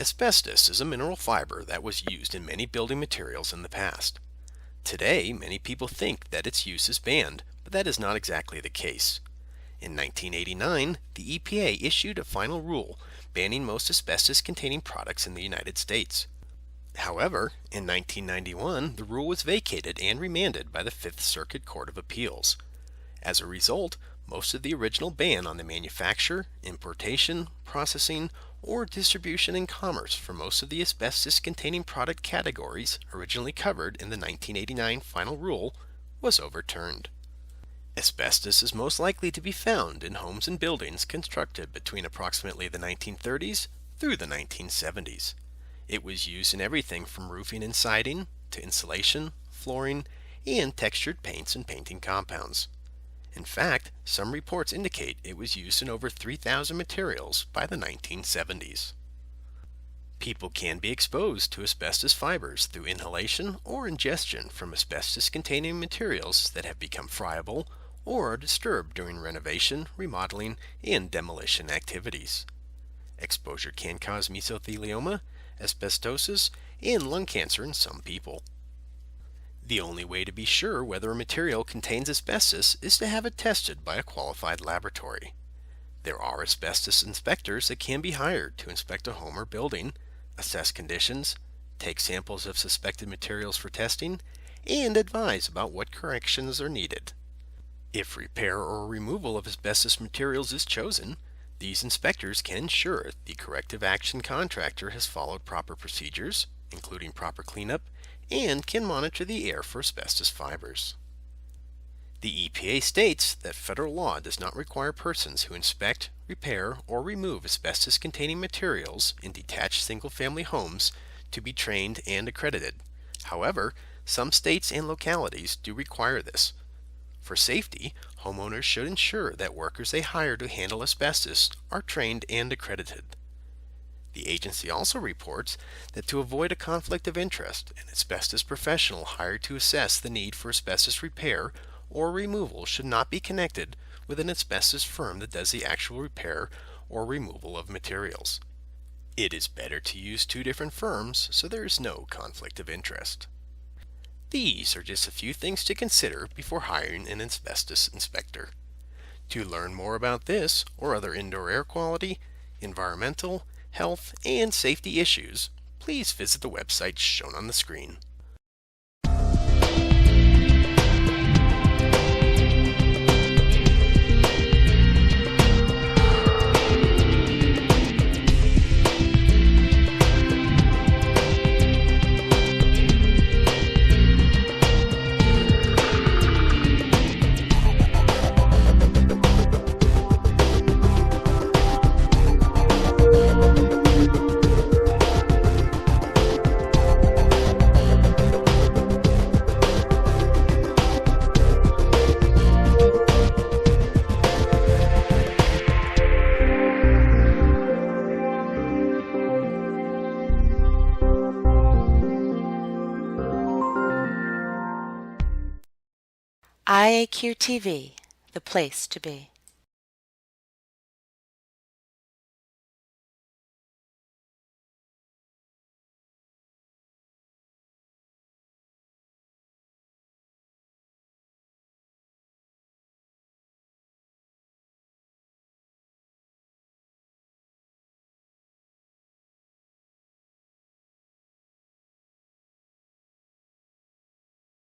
Asbestos is a mineral fiber that was used in many building materials in the past. Today, many people think that its use is banned, but that is not exactly the case. In 1989, the EPA issued a final rule banning most asbestos-containing products in the United States. However, in 1991, the rule was vacated and remanded by the Fifth Circuit Court of Appeals. As a result, most of the original ban on the manufacture, importation, processing, or distribution and commerce for most of the asbestos-containing product categories originally covered in the 1989 final rule was overturned. Asbestos is most likely to be found in homes and buildings constructed between approximately the 1930s through the 1970s. It was used in everything from roofing and siding to insulation, flooring, and textured paints and painting compounds. In fact, some reports indicate it was used in over 3,000 materials by the 1970s. People can be exposed to asbestos fibers through inhalation or ingestion from asbestos-containing materials that have become friable or are disturbed during renovation, remodeling, and demolition activities. Exposure can cause mesothelioma, asbestosis, and lung cancer in some people. The only way to be sure whether a material contains asbestos is to have it tested by a qualified laboratory. There are asbestos inspectors that can be hired to inspect a home or building, assess conditions, take samples of suspected materials for testing, and advise about what corrections are needed. If repair or removal of asbestos materials is chosen, these inspectors can ensure the corrective action contractor has followed proper procedures, including proper cleanup, and can monitor the air for asbestos fibers. The EPA states that federal law does not require persons who inspect, repair, or remove asbestos-containing materials in detached single-family homes to be trained and accredited. However, some states and localities do require this. For safety, homeowners should ensure that workers they hire to handle asbestos are trained and accredited. The agency also reports that to avoid a conflict of interest, an asbestos professional hired to assess the need for asbestos repair or removal should not be connected with an asbestos firm that does the actual repair or removal of materials. It is better to use two different firms so there is no conflict of interest. These are just a few things to consider before hiring an asbestos inspector. To learn more about this or other indoor air quality, environmental, health, and safety issues, please visit the website shown on the screen. IAQ TV, the place to be.